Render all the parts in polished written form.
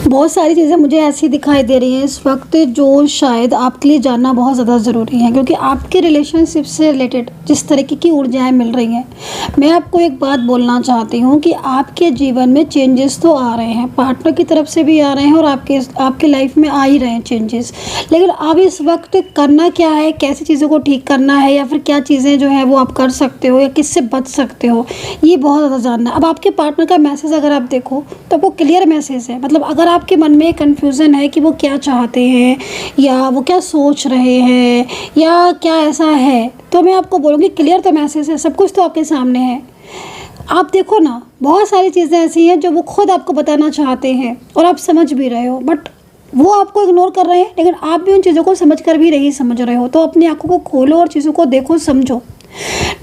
बहुत सारी चीज़ें मुझे ऐसी दिखाई दे रही हैं इस वक्त जो शायद आपके लिए जानना बहुत ज़्यादा ज़रूरी है, क्योंकि आपके रिलेशनशिप से रिलेटेड जिस तरीके की ऊर्जाएं मिल रही हैं, मैं आपको एक बात बोलना चाहती हूँ कि आपके जीवन में चेंजेस तो आ रहे हैं, पार्टनर की तरफ से भी आ रहे हैं और आपके लाइफ में आ ही रहे हैं चेंजेस। लेकिन अब इस वक्त करना क्या है, कैसी चीज़ों को ठीक करना है, या फिर क्या चीज़ें जो है वो आप कर सकते हो या किससे बच सकते हो, ये बहुत ज़्यादा जानना है। अब आपके पार्टनर का मैसेज अगर आप देखो तो वो क्लियर मैसेज है। मतलब अगर आपके मन में कन्फ्यूज़न है कि वो क्या चाहते हैं या वो क्या सोच रहे हैं या क्या ऐसा है, तो मैं आपको बोलूँगी क्लियर तो मैसेज है, सब कुछ तो आपके सामने है। आप देखो ना, बहुत सारी चीज़ें ऐसी हैं जो वो खुद आपको बताना चाहते हैं और आप समझ भी रहे हो, बट वो आपको इग्नोर कर रहे हैं, लेकिन आप भी उन चीज़ों को समझ कर भी नहीं समझ रहे हो। तो अपनी आंखों को खोलो और चीज़ों को देखो, समझो।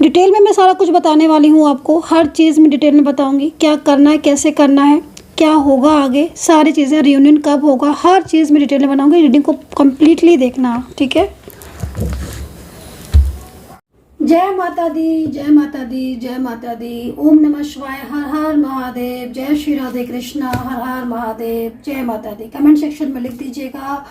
डिटेल में मैं सारा कुछ बताने वाली हूँ आपको, हर चीज़ में डिटेल में बताऊँगी, क्या करना है, कैसे करना है, क्या होगा आगे, सारी चीज़ें, रियूनियन कब होगा, हर चीज़ में डिटेल में बनाऊँगी। रीडिंग को कम्प्लीटली देखना, ठीक है। जय माता दी, जय माता दी, जय माता दी। ओम नमः शिवाय, हर हर महादेव, जय श्री राधे कृष्णा, हर हर महादेव, जय माता दी। कमेंट सेक्शन में लिख दीजिएगा,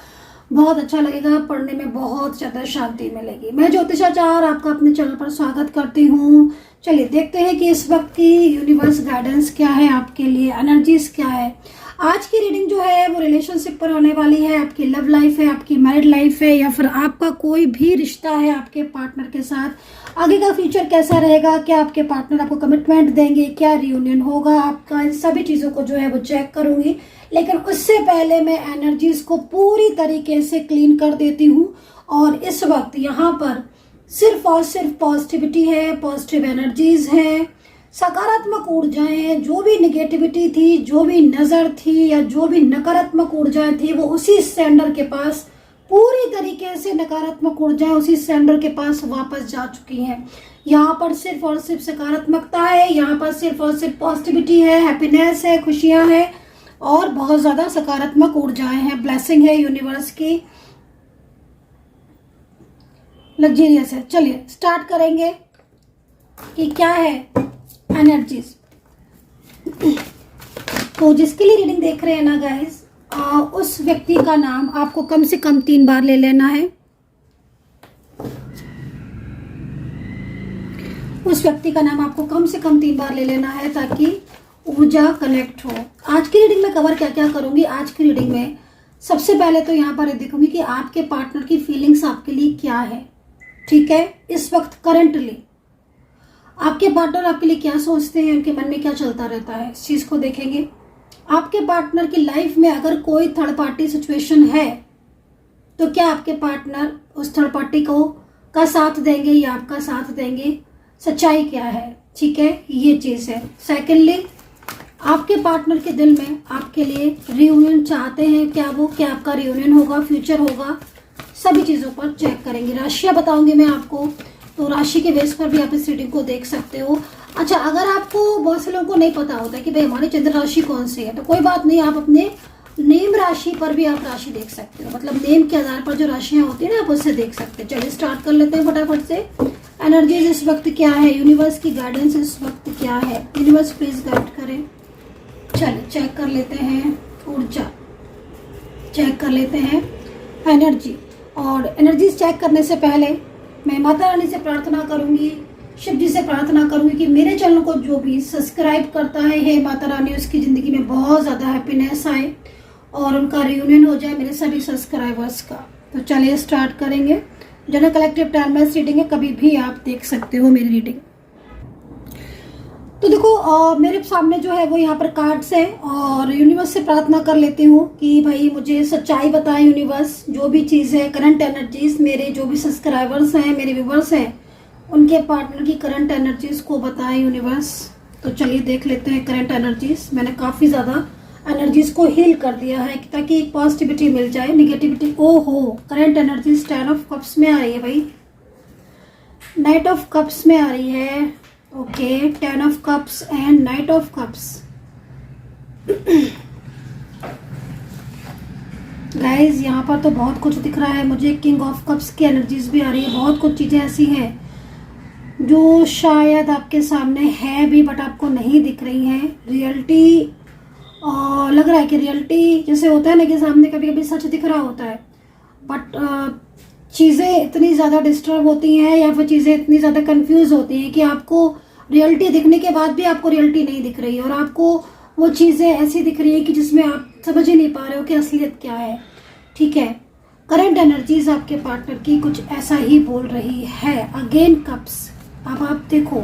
बहुत अच्छा लगेगा, पढ़ने में बहुत ज़्यादा शांति मिलेगी। मैं ज्योतिषाचार आपका अपने चैनल पर स्वागत करती हूँ। चलिए देखते हैं कि इस वक्त की यूनिवर्स गाइडेंस क्या है आपके लिए, एनर्जीज क्या है। आज की रीडिंग जो है वो रिलेशनशिप पर होने वाली है। आपकी लव लाइफ है, आपकी मैरिड लाइफ है, या फिर आपका कोई भी रिश्ता है आपके पार्टनर के साथ, आगे का फ्यूचर कैसा रहेगा, क्या आपके पार्टनर आपको कमिटमेंट देंगे, क्या रियूनियन होगा आपका, इन सभी चीज़ों को जो है वो चेक करूंगी। लेकिन उससे पहले मैं एनर्जीज को पूरी तरीके से क्लीन कर देती हूँ। और इस वक्त यहाँ पर सिर्फ और सिर्फ पॉजिटिविटी है, पॉजिटिव एनर्जीज है, सकारात्मक ऊर्जाएं हैं। जो भी निगेटिविटी थी, जो भी नजर थी या जो भी नकारात्मक ऊर्जाएं थी, वो उसी सेंडर के पास पूरी तरीके से नकारात्मक ऊर्जाएं उसी सेंडर के पास वापस जा चुकी हैं। यहाँ पर सिर्फ और सिर्फ सकारात्मकता है, यहाँ पर सिर्फ और सिर्फ पॉजिटिविटी है, हैप्पीनेस है, खुशियां हैं और बहुत ज्यादा सकारात्मक ऊर्जाएं हैं। ब्लेसिंग है यूनिवर्स की, लग्जरियस है। चलिए स्टार्ट करेंगे कि क्या है एनर्जीज। तो जिसके लिए रीडिंग देख रहे हैं ना गाइस, उस व्यक्ति का नाम आपको कम से कम 3 बार ले लेना है। उस व्यक्ति का नाम आपको कम से कम 3 बार ले लेना है ताकि ऊर्जा कनेक्ट हो। आज की रीडिंग में कवर क्या क्या करूंगी, आज की रीडिंग में सबसे पहले तो यहाँ पर देखूंगी कि आपके पार्टनर की फीलिंग्स आपके लिए क्या है, ठीक है। इस वक्त करंटली आपके पार्टनर आपके लिए क्या सोचते हैं, उनके मन में क्या चलता रहता है, इस चीज को देखेंगे। आपके पार्टनर की लाइफ में अगर कोई थर्ड पार्टी सिचुएशन है तो क्या आपके पार्टनर उस थर्ड पार्टी को का साथ देंगे या आपका साथ देंगे, सच्चाई क्या है, ठीक है, ये चीज है। सेकेंडली, आपके पार्टनर के दिल में आपके लिए रियूनियन चाहते हैं क्या वो, क्या आपका रियूनियन होगा, फ्यूचर होगा, सभी चीजों पर चेक करेंगे। राशियां बताऊंगी मैं आपको, तो राशि के बेस पर भी आप इस रीडिंग को देख सकते हो। अच्छा, अगर आपको बहुत से लोगों को नहीं पता होता कि भाई हमारी चंद्र राशि कौन सी है, तो कोई बात नहीं, आप अपने नेम राशि पर भी आप राशि देख सकते हो। मतलब नेम के आधार पर जो राशियां होती है ना, आप उससे देख सकते हैं। चलिए स्टार्ट कर लेते हैं फटाफट से। एनर्जीज इस वक्त क्या है, यूनिवर्स की गाइडेंस इस वक्त क्या है, यूनिवर्स प्लीज गाइड करें। चलिए चेक कर लेते हैं ऊर्जा, चेक कर लेते हैं एनर्जी। और एनर्जीज चेक करने से पहले मैं माता रानी से प्रार्थना करूंगी, शिव जी से प्रार्थना करूंगी कि मेरे चैनल को जो भी सब्सक्राइब करता है, हे माता रानी उसकी जिंदगी में बहुत ज्यादा हैप्पीनेस आए और उनका रियूनियन हो जाए मेरे सभी सब्सक्राइबर्स का। तो चलिए स्टार्ट करेंगे। जनरल कलेक्टिव टाइमलेस रीडिंग है, कभी भी आप देख सकते हो मेरी रीडिंग। तो देखो मेरे सामने जो है वो यहाँ पर कार्ड्स है और यूनिवर्स से प्रार्थना कर लेती हूँ कि भाई मुझे सच्चाई बताएं यूनिवर्स, जो भी चीज़ है, करंट एनर्जीज, मेरे जो भी सब्सक्राइबर्स हैं, मेरे व्यूवर्स हैं, उनके पार्टनर की करंट एनर्जीज को बताएं यूनिवर्स। तो चलिए देख लेते हैं करंट एनर्जीज। मैंने काफ़ी ज़्यादा एनर्जीज को हील कर दिया है ताकि एक पॉजिटिविटी मिल जाए, निगेटिविटी। ओहो, करंट एनर्जीज 10 ऑफ कप्स में आ रही है भाई, नाइट ऑफ कप्स में आ रही है, okay, 10 of cups and night of cups. Guys यहाँ पर तो बहुत कुछ दिख रहा है मुझे, किंग ऑफ कप्स की एनर्जीज भी आ रही है। बहुत कुछ चीजें ऐसी हैं जो शायद आपके सामने है भी बट आपको नहीं दिख रही हैं। रियलिटी और लग रहा है कि रियलिटी जैसे होता है ना कि सामने कभी कभी सच दिख रहा होता है, बट चीज़ें इतनी ज़्यादा डिस्टर्ब होती हैं या फिर चीज़ें इतनी ज़्यादा कंफ्यूज होती हैं कि आपको रियलिटी दिखने के बाद भी आपको रियलिटी नहीं दिख रही है, और आपको वो चीज़ें ऐसी दिख रही है कि जिसमें आप समझ ही नहीं पा रहे हो कि असलियत क्या है। ठीक है, करंट एनर्जीज आपके पार्टनर की कुछ ऐसा ही बोल रही है। अगेन कप्स, अब आप देखो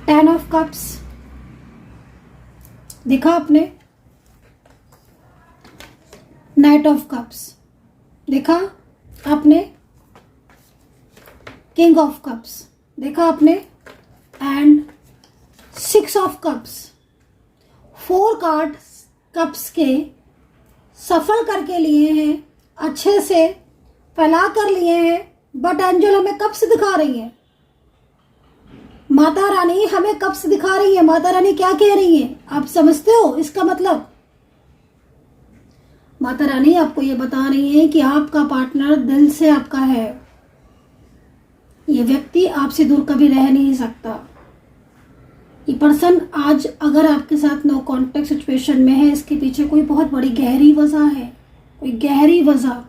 10 ऑफ कप्स देखा आपने, नाइट ऑफ कप्स देखा आपने, किंग ऑफ कप्स देखा आपने, and 6 of cups. 4 card cups के सफल करके लिए हैं, अच्छे से फैला कर लिए हैं, बट एंजल हमें कप्स दिखा रही है, माता रानी हमें कप्स दिखा रही है। माता रानी क्या कह रही है, आप समझते हो इसका मतलब? माता रानी आपको ये बता रही है कि आपका पार्टनर दिल से आपका है, ये व्यक्ति आपसे दूर कभी रह नहीं सकता। ये पर्सन आज अगर आपके साथ नो कॉन्टेक्ट सिचुएशन में है, इसके पीछे कोई बहुत बड़ी गहरी वजह है, कोई गहरी वजह,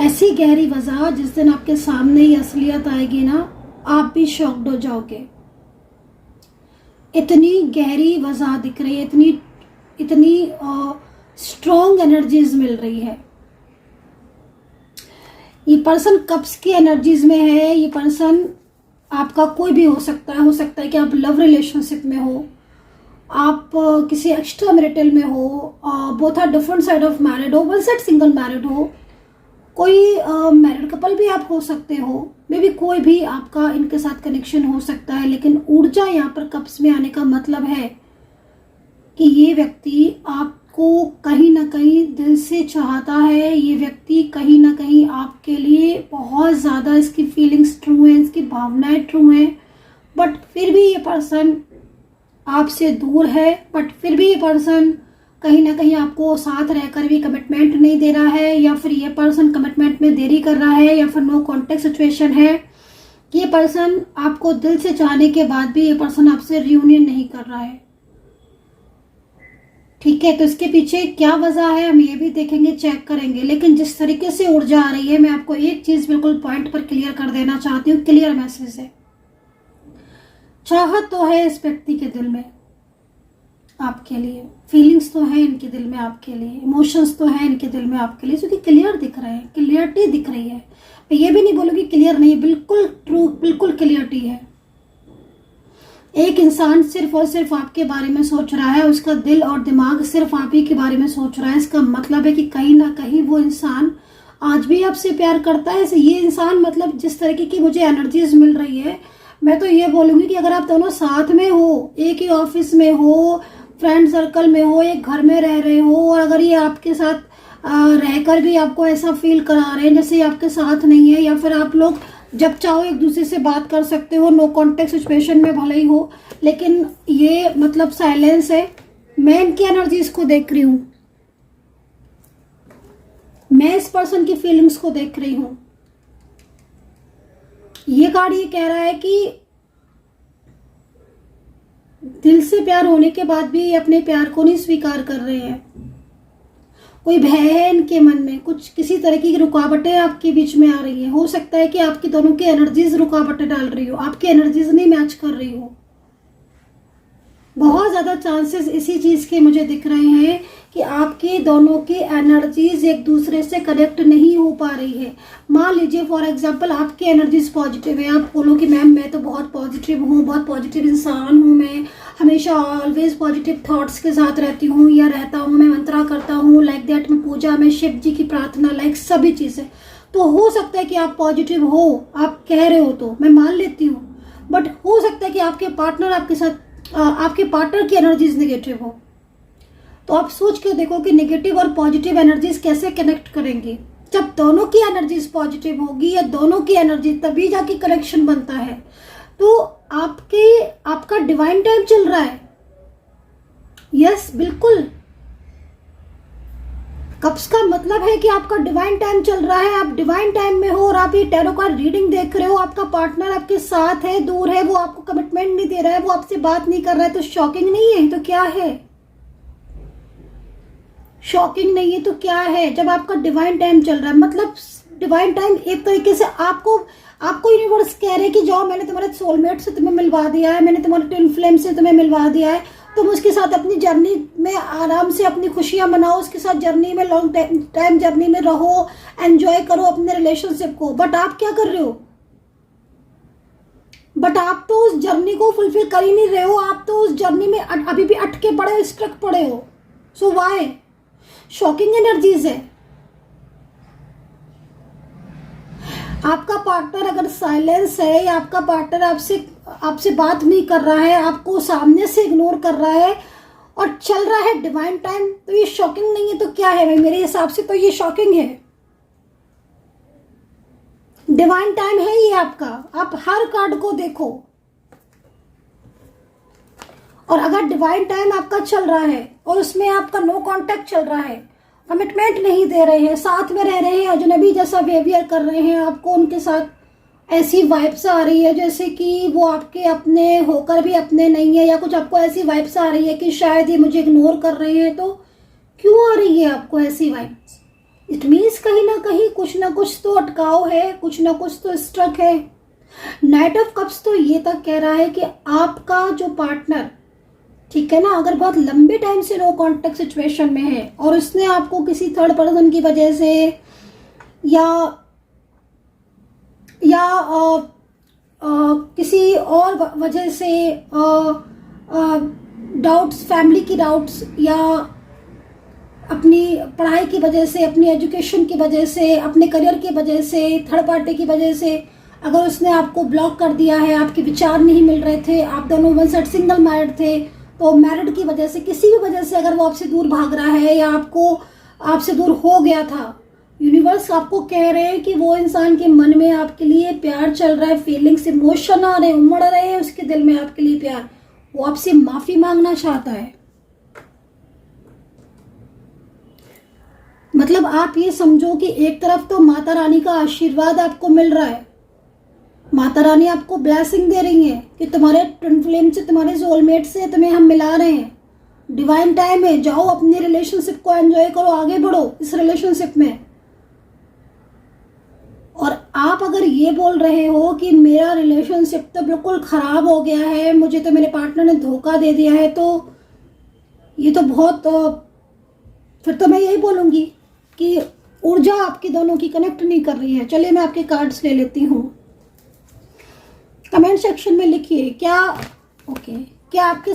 ऐसी गहरी वजह जिस दिन आपके सामने ही असलियत आएगी ना, आप भी शॉक्ड हो जाओगे। इतनी गहरी वजह दिख रही है, इतनी स्ट्रॉन्ग एनर्जीज मिल रही है। ये पर्सन कप्स की एनर्जीज में है। ये पर्सन आपका कोई भी हो सकता है कि आप लव रिलेशनशिप में हो, आप किसी एक्स्ट्रा मैरिटल में हो, both are different side of married हो, वन साइड सिंगल मैरिड हो, कोई मैरिड कपल भी आप हो सकते हो, मे बी कोई भी आपका इनके साथ कनेक्शन हो सकता है। लेकिन ऊर्जा यहाँ पर कप्स में आने का मतलब है कि ये व्यक्ति आपको कहीं ना कहीं दिल से चाहता है, ये व्यक्ति कहीं ना कहीं आपके लिए बहुत ज़्यादा, इसकी फीलिंग्स ट्रू हैं, इसकी भावनाएं ट्रू हैं, बट फिर भी ये पर्सन आपसे दूर है, बट फिर भी ये पर्सन कहीं ना कहीं आपको साथ रहकर भी कमिटमेंट नहीं दे रहा है, या फिर ये पर्सन कमिटमेंट में देरी कर रहा है, या फिर नो कॉन्टेक्ट सिचुएशन है। ये पर्सन आपको दिल से चाहने के बाद भी ये पर्सन आपसे रियूनियन नहीं कर रहा है। ठीक है, तो इसके पीछे क्या वजह है हम ये भी देखेंगे, चेक करेंगे। लेकिन जिस तरीके से ऊर्जा आ रही है, मैं आपको एक चीज बिल्कुल पॉइंट पर क्लियर कर देना चाहती हूँ, क्लियर मैसेज है। चाहत तो है इस व्यक्ति के दिल में आपके लिए, फीलिंग्स तो है इनके दिल में आपके लिए, इमोशंस तो है इनके दिल में आपके लिए, क्योंकि क्लियर दिख रहे हैं, क्लियरिटी दिख रही है। मैं ये भी नहीं बोलूँगी क्लियर नहीं, बिल्कुल ट्रू, बिल्कुल क्लियरिटी है। एक इंसान सिर्फ और सिर्फ आपके बारे में सोच रहा है, उसका दिल और दिमाग सिर्फ आप ही के बारे में सोच रहा है। इसका मतलब है कि कहीं ना कहीं वो इंसान आज भी आपसे प्यार करता है। ये इंसान, मतलब जिस तरीके की मुझे एनर्जीज मिल रही है, मैं तो ये बोलूँगी कि अगर आप दोनों साथ में हो, एक ही ऑफिस में हो, फ्रेंड सर्कल में हो, एक घर में रह रहे हो, और अगर ये आपके साथ रहकर भी आपको ऐसा फील करा रहे हैं जैसे ये आपके साथ नहीं है, या फिर आप लोग जब चाहो एक दूसरे से बात कर सकते हो, नो कॉन्टेक्ट सिचुएशन में भले ही हो, लेकिन ये मतलब साइलेंस है। मैं इनकी एनर्जीज को देख रही हूँ, मैं इस पर्सन की फीलिंग्स को देख रही हूँ। ये कार्ड ये कह रहा है कि दिल से प्यार होने के बाद भी ये अपने प्यार को नहीं स्वीकार कर रहे हैं। कोई भय है इनके मन में, कुछ किसी तरह की रुकावटें आपके बीच में आ रही हैं। हो सकता है कि आपकी दोनों की एनर्जीज रुकावटें डाल रही हो, आपकी एनर्जीज नहीं मैच कर रही हो। बहुत ज़्यादा चांसेस इसी चीज़ के मुझे दिख रहे हैं कि आपकी दोनों की एनर्जीज एक दूसरे से कनेक्ट नहीं हो पा रही है। मान लीजिए फॉर एग्जांपल आपकी एनर्जीज पॉजिटिव है, आप बोलो कि मैम मैं तो बहुत पॉजिटिव हूँ, बहुत पॉजिटिव इंसान हूँ, मैं हमेशा ऑलवेज पॉजिटिव थॉट्स के साथ रहती हूँ या रहता हूँ, मैं मंत्रा करता हूँ, लाइक दैट, मैं पूजा में शिव जी की प्रार्थना, लाइक सभी चीज़ें। तो हो सकता है कि आप पॉजिटिव हो, आप कह रहे हो तो मैं मान लेती हूँ, बट हो सकता है कि आपके पार्टनर आपके साथ, आपके पार्टनर की एनर्जीज नेगेटिव हो। तो आप सोच के देखो कि नेगेटिव और पॉजिटिव एनर्जीज कैसे कनेक्ट करेंगी। जब दोनों की एनर्जीज पॉजिटिव होगी या दोनों की एनर्जी, तभी जाके कनेक्शन बनता है। तो आपका डिवाइन टाइम चल रहा है। यस, बिल्कुल कप्स का मतलब है कि आपका डिवाइन टाइम चल रहा है, आप डिवाइन टाइम में हो और आप ये टैरो कार्ड रीडिंग देख रहे हो। आपका पार्टनर आपके साथ है, दूर है, वो आपको कमिटमेंट नहीं दे रहा है, वो आपसे बात नहीं कर रहा है, तो शॉकिंग नहीं है तो क्या है? शॉकिंग नहीं है तो क्या है? जब आपका डिवाइन टाइम चल रहा है, मतलब डिवाइन टाइम एक तरीके से आपको यूनिवर्स कह रहे हैं कि जाओ, मैंने तुम्हारे सोलमेट से तुम्हें मिलवा दिया है, मैंने तुम्हारे ट्विन फ्लेम से तुम्हें मिलवा दिया है, तुम उसके साथ अपनी जर्नी में आराम से अपनी खुशियां मनाओ, उसके साथ जर्नी में लॉन्ग टाइम जर्नी में रहो, एंजॉय करो अपने रिलेशनशिप को। बट आप क्या कर रहे हो? बट आप तो उस जर्नी को फुलफिल कर ही नहीं रहे हो, आप तो उस जर्नी में अभी भी अटके पड़े हो, स्ट्रक पड़े हो। So why? शॉकिंग एनर्जीज है। आपका पार्टनर अगर साइलेंस है या आपका पार्टनर आपसे बात नहीं कर रहा है, आपको सामने से इग्नोर कर रहा है और चल रहा है डिवाइन टाइम, तो ये शॉकिंग नहीं है तो क्या है भाई? मेरे हिसाब से तो ये शॉकिंग है। डिवाइन टाइम है ये आपका। आप हर कार्ड को देखो, और अगर डिवाइन टाइम आपका चल रहा है और उसमें आपका नो कांटेक्ट चल रहा है, कमिटमेंट नहीं दे रहे हैं, साथ में रह रहे हैं, अजनबी जैसा बिहेवियर कर रहे हैं, आपको उनके साथ ऐसी वाइब्स आ रही है जैसे कि वो आपके अपने होकर भी अपने नहीं है, या कुछ आपको ऐसी वाइब्स आ रही है कि शायद ये मुझे इग्नोर कर रहे हैं, तो क्यों आ रही है आपको ऐसी वाइब्स? इट मीन्स कहीं ना कुछ तो अटकाव है, कुछ ना कुछ तो स्ट्रक है। नाइट ऑफ कप्स तो ये तक कह रहा है कि आपका जो पार्टनर, ठीक है ना, अगर बहुत लंबे टाइम से नो कांटेक्ट सिचुएशन में है और उसने आपको किसी थर्ड पर्सन की वजह से या किसी और वजह से डाउट्स, फैमिली की डाउट्स या अपनी पढ़ाई की वजह से, अपनी एजुकेशन की वजह से, अपने करियर की वजह से, थर्ड पार्टी की वजह से अगर उसने आपको ब्लॉक कर दिया है, आपके विचार नहीं मिल रहे थे, आप दोनों वन साइड सिंगल मैरिड थे, तो मैरिड की वजह से, किसी भी वजह से अगर वो आपसे दूर भाग रहा है या आपसे दूर हो गया था, यूनिवर्स आपको कह रहे हैं कि वो इंसान के मन में आपके लिए प्यार चल रहा है, फीलिंग्स, इमोशन आ रहे हैं, उमड़ रहे हैं उसके दिल में आपके लिए प्यार। वो आपसे माफी मांगना चाहता है। मतलब आप ये समझो कि एक तरफ तो माता रानी का आशीर्वाद आपको मिल रहा है, माता रानी आपको ब्लेसिंग दे रही है कि तुम्हारे ट्विन फ्लेम से, तुम्हारे सोलमेट से तुम्हें हम मिला रहे हैं, डिवाइन टाइम है, जाओ अपने रिलेशनशिप को एंजॉय करो, आगे बढ़ो इस रिलेशनशिप में। और आप अगर ये बोल रहे हो कि मेरा रिलेशनशिप तो बिल्कुल खराब हो गया है, मुझे तो मेरे पार्टनर ने धोखा दे दिया है, तो ये तो बहुत, फिर तो मैं यही बोलूंगी कि ऊर्जा आपकी दोनों की कनेक्ट नहीं कर रही है। चलिए मैं आपके कार्ड्स ले लेती हूँ। कमेंट सेक्शन में लिखिए क्या क्या आपके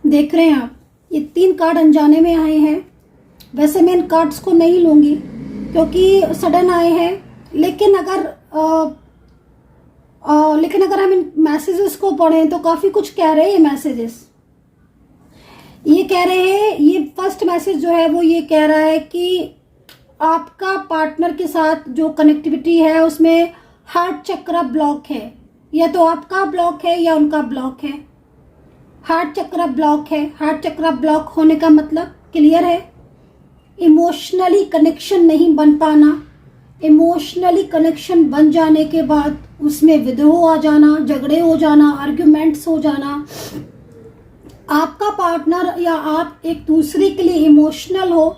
देख रहे हैं आप, ये 3 कार्ड अनजाने में आए हैं। वैसे मैं इन कार्ड्स को नहीं लूंगी क्योंकि सडन आए हैं, लेकिन अगर हम इन मैसेजेस को पढ़ें तो काफी कुछ कह रहे हैं मैसेजेस। ये कह रहे हैं, ये फर्स्ट मैसेज जो है वो ये कह रहा है कि आपका पार्टनर के साथ जो कनेक्टिविटी है उसमें हार्ट चक्र ब्लॉक है, या तो आपका ब्लॉक है या उनका ब्लॉक है। हार्ट चक्र ब्लॉक है। हार्ट चक्र ब्लॉक होने का मतलब क्लियर है, इमोशनली कनेक्शन नहीं बन पाना, इमोशनली कनेक्शन बन जाने के बाद उसमें विद्रोह आ जाना, झगड़े हो जाना, आर्ग्यूमेंट्स हो जाना। आपका पार्टनर या आप एक दूसरे के लिए इमोशनल हो,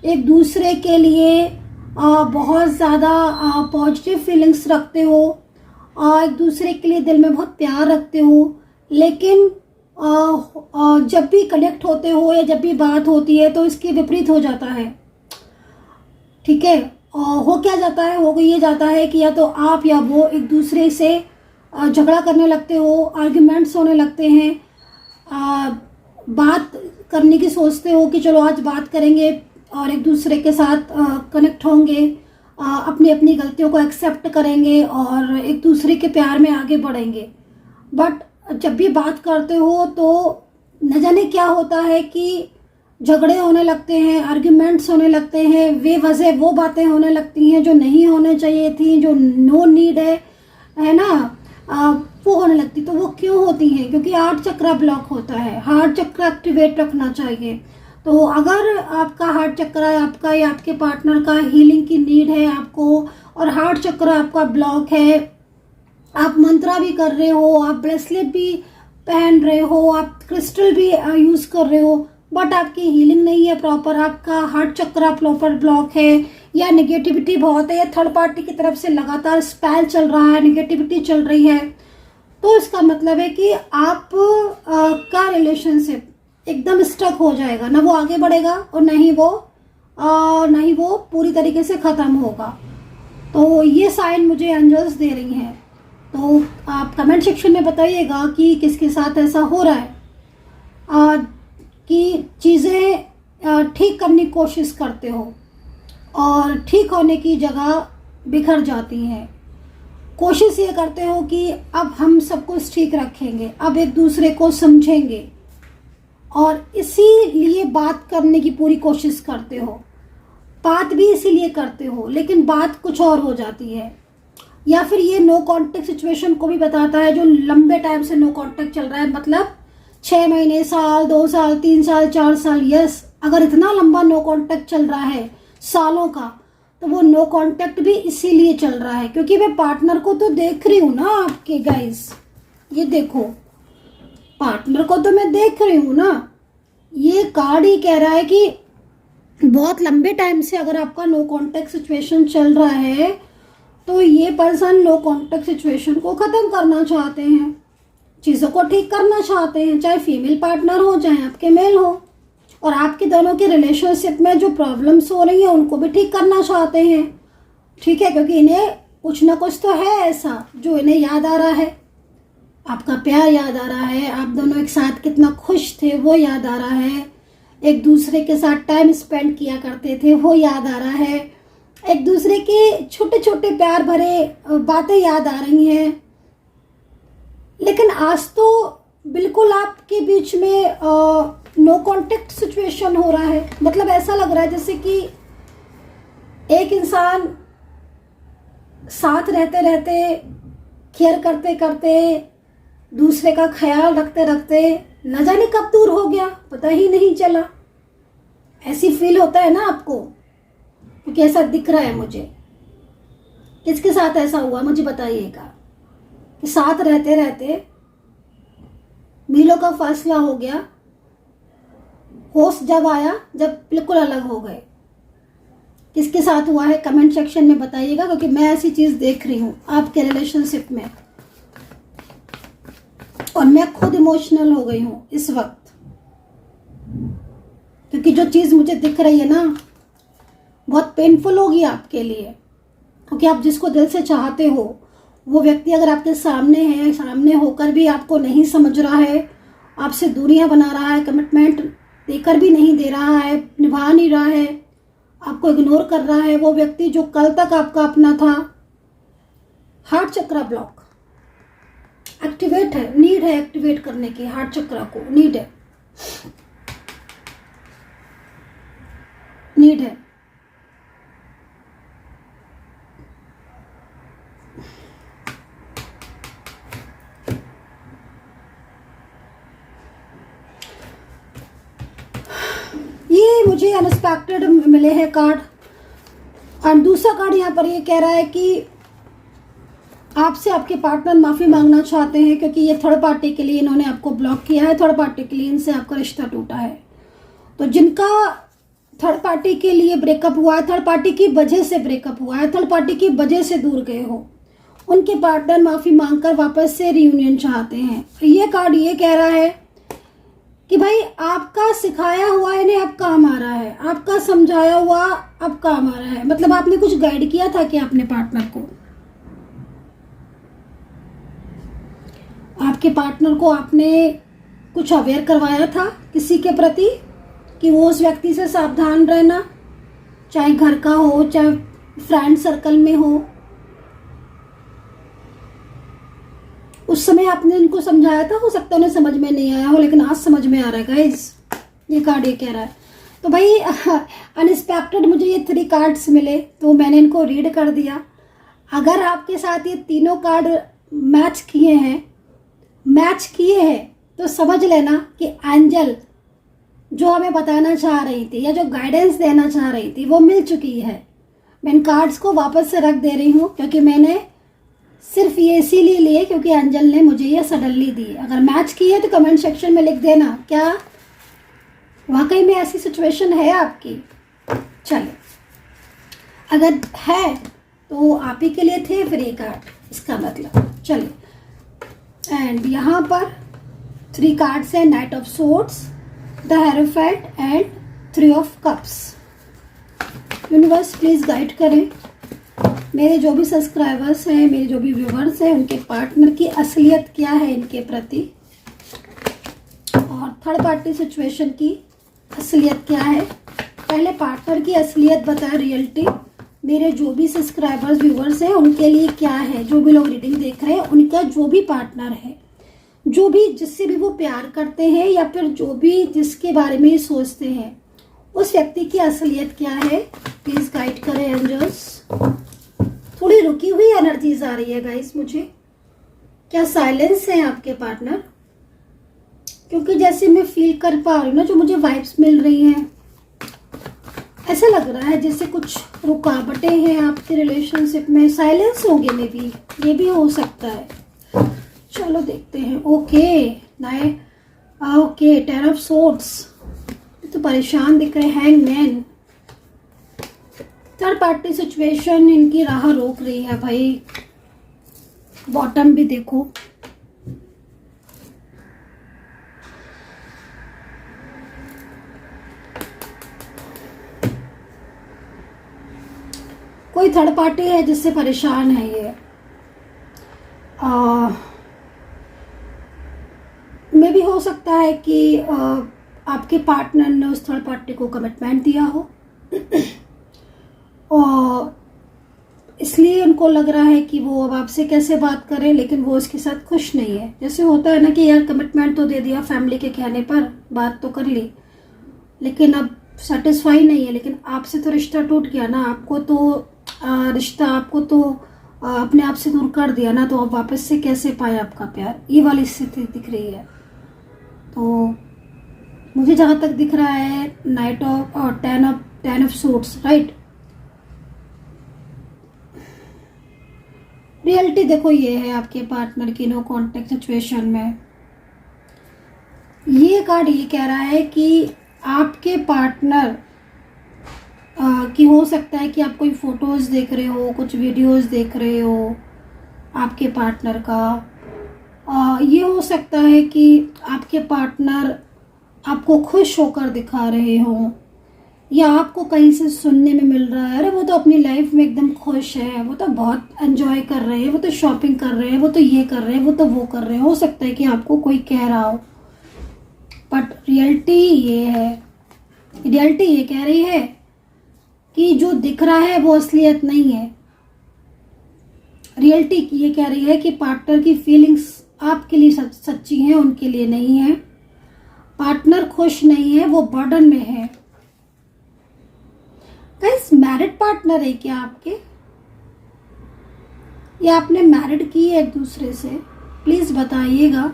एक दूसरे के लिए बहुत ज़्यादा पॉजिटिव फीलिंग्स रखते हो, एक दूसरे के लिए दिल में बहुत प्यार रखते हो, लेकिन जब भी कनेक्ट होते हो या जब भी बात होती है तो इसके विपरीत हो जाता है। ठीक है, हो क्या जाता है, हो ये जाता है कि या तो आप या वो एक दूसरे से झगड़ा करने लगते हो, आर्ग्यूमेंट्स होने लगते हैं, बात करने की सोचते हो कि चलो आज बात करेंगे और एक दूसरे के साथ कनेक्ट होंगे, अपनी अपनी गलतियों को एक्सेप्ट करेंगे और एक दूसरे के प्यार में आगे बढ़ेंगे। बट जब भी बात करते हो तो न जाने क्या होता है कि झगड़े होने लगते हैं, आर्ग्यूमेंट्स होने लगते हैं, वे वजह वो बातें होने लगती हैं जो नहीं होने चाहिए थी, जो नो नीड है ना। वो होने लगती। तो वो क्यों होती हैं? क्योंकि हार्ट चक्र ब्लॉक होता है। हार्ट चक्र एक्टिवेट रखना चाहिए। तो अगर आपका हार्ट चक्र आपका या आपके पार्टनर का हीलिंग की नीड है आपको, और हार्ट चक्र आपका ब्लॉक है, आप मंत्रा भी कर रहे हो, आप ब्रेसलेट भी पहन रहे हो, आप क्रिस्टल भी यूज़ कर रहे हो, बट आपकी हीलिंग नहीं है प्रॉपर, आपका हार्ट चक्र प्रॉपर ब्लॉक है, या नेगेटिविटी बहुत है, या थर्ड पार्टी की तरफ से लगातार स्पेल चल रहा है, नेगेटिविटी चल रही है, तो इसका मतलब है कि आप का रिलेशनशिप एकदम स्टक हो जाएगा। ना वो आगे बढ़ेगा और ना ही वो पूरी तरीके से ख़त्म होगा। तो ये साइन मुझे एंजल्स दे रही हैं। तो आप कमेंट सेक्शन में बताइएगा कि किसके साथ ऐसा हो रहा है कि चीज़ें ठीक करने की कोशिश करते हो और ठीक होने की जगह बिखर जाती हैं। कोशिश ये करते हो कि अब हम सब कुछ ठीक रखेंगे, अब एक दूसरे को समझेंगे, और इसीलिए बात करने की पूरी कोशिश करते हो। बात भी इसीलिए करते हो, लेकिन बात कुछ और हो जाती है। या फिर ये नो कांटेक्ट सिचुएशन को भी बताता है, जो लंबे टाइम से नो कांटेक्ट चल रहा है, मतलब 6 महीने, साल, 2 साल, 3 साल, 4 साल। यस, अगर इतना लंबा नो कांटेक्ट चल रहा है सालों का, तो वो नो कांटेक्ट भी इसीलिए चल रहा है क्योंकि मैं पार्टनर को तो देख रही हूँ ना आपके। गाइस ये देखो, पार्टनर को तो मैं देख रही हूँ ना। ये कार्ड ही कह रहा है कि बहुत लंबे टाइम से अगर आपका नो कांटेक्ट सिचुएशन चल रहा है, तो ये पर्सन नो कांटेक्ट सिचुएशन को ख़त्म करना चाहते हैं, चीज़ों को ठीक करना चाहते हैं, चाहे फीमेल पार्टनर हो चाहे आपके मेल हो, और आपके दोनों के रिलेशनशिप में जो प्रॉब्लम्स हो रही हैं उनको भी ठीक करना चाहते हैं। ठीक है, क्योंकि इन्हें कुछ ना कुछ तो है ऐसा जो इन्हें याद आ रहा है। आपका प्यार याद आ रहा है, आप दोनों एक साथ कितना खुश थे वो याद आ रहा है, एक दूसरे के साथ टाइम स्पेंड किया करते थे वो याद आ रहा है, एक दूसरे के छोटे छोटे प्यार भरे बातें याद आ रही हैं। लेकिन आज तो बिल्कुल आपके बीच में नो कांटेक्ट सिचुएशन हो रहा है। मतलब ऐसा लग रहा है जैसे कि एक इंसान साथ रहते रहते, केयर करते करते, दूसरे का ख्याल रखते रखते न जाने कब दूर हो गया, पता ही नहीं चला। ऐसी फील होता है ना आपको? क्योंकि ऐसा दिख रहा है मुझे। किसके साथ ऐसा हुआ मुझे बताइएगा कि साथ रहते रहते मीलों का फासला हो गया, होश जब आया जब बिल्कुल अलग हो गए। किसके साथ हुआ है कमेंट सेक्शन में बताइएगा, क्योंकि मैं ऐसी चीज देख रही हूं आपके रिलेशनशिप में, और मैं खुद इमोशनल हो गई हूं इस वक्त। क्योंकि जो चीज मुझे दिख रही है ना, बहुत पेनफुल होगी आपके लिए, क्योंकि आप जिसको दिल से चाहते हो वो व्यक्ति अगर आपके सामने है, सामने होकर भी आपको नहीं समझ रहा है, आपसे दूरियां बना रहा है, कमिटमेंट देकर भी नहीं दे रहा है, निभा नहीं रहा है, आपको इग्नोर कर रहा है, वो व्यक्ति जो कल तक आपका अपना था। हार्ट चक्र ब्लॉक एक्टिवेट है, नीड है एक्टिवेट करने की, हार्ट चक्र को नीड है, नीड है। ये मुझे अनएक्सपेक्टेड मिले हैं कार्ड। और दूसरा कार्ड यहाँ पर ये कह रहा है कि आपसे आपके पार्टनर माफ़ी मांगना चाहते हैं, क्योंकि ये थर्ड पार्टी के लिए इन्होंने आपको ब्लॉक किया है, थर्ड पार्टी के लिए इनसे आपका रिश्ता टूटा है। तो जिनका थर्ड पार्टी के लिए ब्रेकअप हुआ है, थर्ड पार्टी की वजह से ब्रेकअप हुआ है, थर्ड पार्टी की वजह से दूर गए हो, उनके पार्टनर माफ़ी मांगकर वापस से रियूनियन चाहते हैं। ये कार्ड ये कह रहा है कि भाई आपका सिखाया हुआ इन्हें अब काम आ रहा है, आपका समझाया हुआ अब काम आ रहा है। मतलब आपने कुछ गाइड किया था कि अपने पार्टनर को, आपके पार्टनर को आपने कुछ अवेयर करवाया था किसी के प्रति कि वो उस व्यक्ति से सावधान रहना, चाहे घर का हो चाहे फ्रेंड सर्कल में हो। उस समय आपने इनको समझाया था, हो सकता है उन्हें समझ में नहीं आया हो, लेकिन आज समझ में आ रहा है गाइस। ये कार्ड ये कह रहा है। तो भाई अनएक्सपेक्टेड मुझे ये 3 कार्ड्स मिले तो मैंने इनको रीड कर दिया। अगर आपके साथ ये तीनों कार्ड मैच किए हैं मैच किए हैं तो समझ लेना कि एंजल जो हमें बताना चाह रही थी या जो गाइडेंस देना चाह रही थी वो मिल चुकी है। मैं इन कार्ड्स को वापस से रख दे रही हूँ क्योंकि मैंने सिर्फ ये इसीलिए लिए क्योंकि एंजल ने मुझे ये सडनली दी। अगर मैच की है तो कमेंट सेक्शन में लिख देना क्या वाकई में ऐसी सिचुएशन है आपकी। चलिए, अगर है तो आप ही के लिए थे फिर ये कार्ड, इसका मतलब। चलिए, एंड यहाँ पर 3 कार्ड्स हैं, night of swords, the hierophant and 3 of cups. Universe please guide करें मेरे जो भी सब्सक्राइबर्स हैं, मेरे जो भी व्यूवर्स हैं, उनके पार्टनर की असलियत क्या है इनके प्रति, और थर्ड पार्टी सिचुएशन की असलियत क्या है। पहले पार्टनर की असलियत बताएं, रियलिटी मेरे जो भी सब्सक्राइबर्स व्यूवर्स हैं उनके लिए क्या है। जो भी लोग रीडिंग देख रहे हैं उनका जो भी पार्टनर है, जो भी जिससे भी वो प्यार करते हैं या फिर जो भी जिसके बारे में सोचते हैं, उस व्यक्ति की असलियत क्या है, प्लीज गाइड करें एंजल्स। थोड़ी रुकी हुई एनर्जीज आ रही है गाइस मुझे। क्या साइलेंस है आपके पार्टनर? क्योंकि जैसे मैं फील कर पा रही हूँ ना, जो मुझे वाइब्स मिल रही हैं, ऐसा लग रहा है जैसे कुछ रुकावटें हैं आपके रिलेशनशिप में। साइलेंस होंगे मे बी, ये भी हो सकता है। चलो देखते हैं। ओके ओके, 10 ऑफ सोर्ड्स, तो परेशान दिख रहे हैं। हैंगमैन, थर्ड पार्टी सिचुएशन इनकी राह रोक रही है भाई। बॉटम भी देखो, कोई थर्ड पार्टी है जिससे परेशान है ये। मे भी हो सकता है कि आपके पार्टनर ने उस थर्ड पार्टी को कमिटमेंट दिया हो और इसलिए उनको लग रहा है कि वो अब आपसे कैसे बात करें, लेकिन वो उसके साथ खुश नहीं है। जैसे होता है ना कि यार कमिटमेंट तो दे दिया फैमिली के कहने पर, बात तो कर ली, लेकिन अब सेटिस्फाई नहीं है। लेकिन आपसे तो रिश्ता टूट गया ना, आपको तो रिश्ता आपको तो अपने आप से दूर कर दिया ना, तो अब वापस से कैसे पाए आपका प्यार, ये वाली स्थिति दिख रही है। तो मुझे जहाँ तक दिख रहा है नाइट ऑफ और 10 ऑफ सोर्ड्स, राइट। रियलिटी देखो ये है आपके पार्टनर की नो कॉन्टेक्ट सिचुएशन में। ये कार्ड ये कह रहा है कि आपके पार्टनर कि हो सकता है कि आप कोई फोटोज देख रहे हो, कुछ वीडियोस देख रहे हो आपके पार्टनर का। ये हो सकता है कि आपके पार्टनर आपको खुश होकर दिखा रहे हो, या आपको कहीं से सुनने में मिल रहा है अरे वो तो अपनी लाइफ में एकदम खुश है, वो तो बहुत एंजॉय कर रहे हैं, वो तो शॉपिंग कर रहे हैं, वो तो ये कर रहे हैं, वो तो वो कर रहे हैं। हो सकता है कि आपको कोई कह रहा हो, बट रियलिटी ये है, रियलिटी ये कह रही है कि जो दिख रहा है वो असलियत नहीं है। रियलिटी ये कह रही है कि पार्टनर की फीलिंग्स आपके लिए सच्ची हैं, उनके लिए नहीं है। पार्टनर खुश नहीं है, वो बर्डन में है। गाइस, मैरिड पार्टनर है क्या आपके, या आपने मैरिड की है एक दूसरे से? प्लीज बताइएगा।